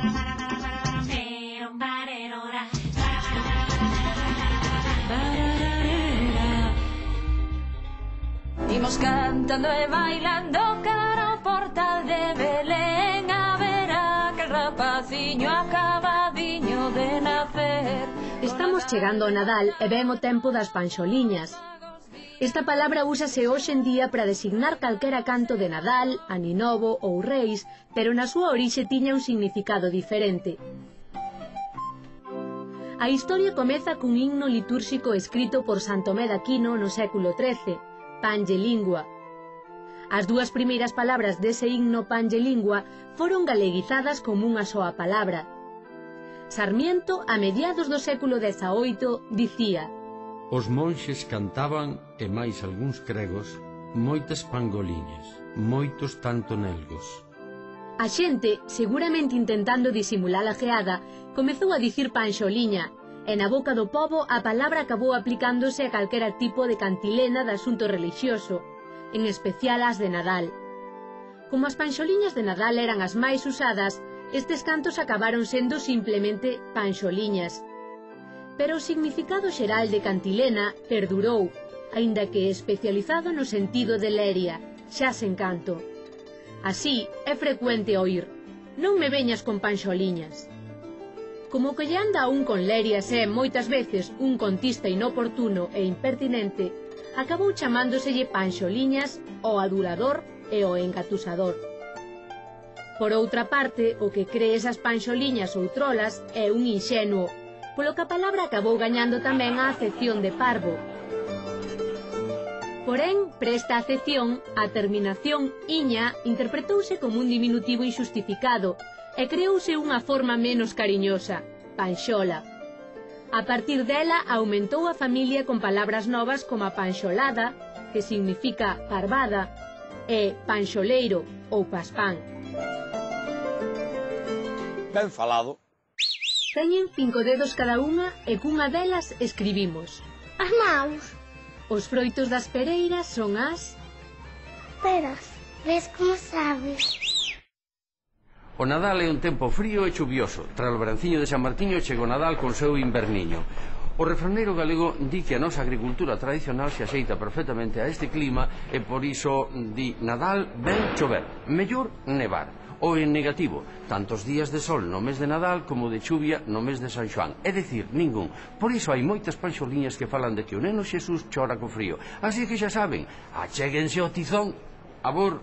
Imos cantando e bailando cara ao portal de Belén, a ver aquel rapaciño acabadiño de nacer. Estamos chegando ao Nadal e ven o tempo das panxoliñas. Esta palabra úsase hoxe en día para designar calquera canto de Nadal, Aninovo ou Reis, pero na súa orixe tiña un significado diferente. A historia comeza cun himno litúrxico escrito por San Tomé de Aquino no século XIII, Pange Lingua. As dúas primeiras palabras dese himno Pange Lingua foron galeguizadas como unha soa palabra. Sarmiento, a mediados do século XVIII, dicía: os monxes cantaban, e máis algúns cregos, moitas pangoliñas, moitos tantonelgos. A xente, seguramente intentando disimular a geada, comezou a dicir panxoliña, e na boca do pobo a palabra acabou aplicándose a calquera tipo de cantilena de asunto relixioso, en especial as de Nadal. Como as panxoliñas de Nadal eran as máis usadas, estes cantos acabaron sendo simplemente panxoliñas. Pero o significado xeral de cantilena perdurou, aínda que especializado no sentido de leria, xa sen canto. Así, é frecuente oír: non me veñas con panxoliñas. Como que lle anda un con lerias e, moitas veces, un contista inoportuno e impertinente, acabou chamándoselle panxoliñas o adulador e o engatusador. Por outra parte, o que cree esas panxoliñas ou trolas é un inxenuo, polo que a palabra acabou gañando tamén a acepción de parvo. Porén, presta acepción, a terminación iña interpretouse como un diminutivo inxustificado e creouse unha forma menos cariñosa, panxola. A partir dela aumentou a familia con palabras novas como a panxolada, que significa parvada, e panxoleiro ou paspán. Ben falado. Teñen 5 dedos cada unha e cunha delas escribimos. As maus. Os froitos das pereiras son as... Peras. Ves como sabes? O Nadal é un tempo frío e chuvioso. Tras o branciño de San Martiño chega o Nadal con seu inverniño. O refraneiro galego di que a nosa agricultura tradicional se axeita perfectamente a este clima e por iso di Nadal ben chover, mellor nevar. Ou en negativo, tantos días de sol no mes de Nadal como de chuvia no mes de San Xoán, é dicir, ningún. Por iso hai moitas panxoliñas que falan de que o neno Xesús chora co frío. Así que xa saben, achéguense ao tizón. Abur.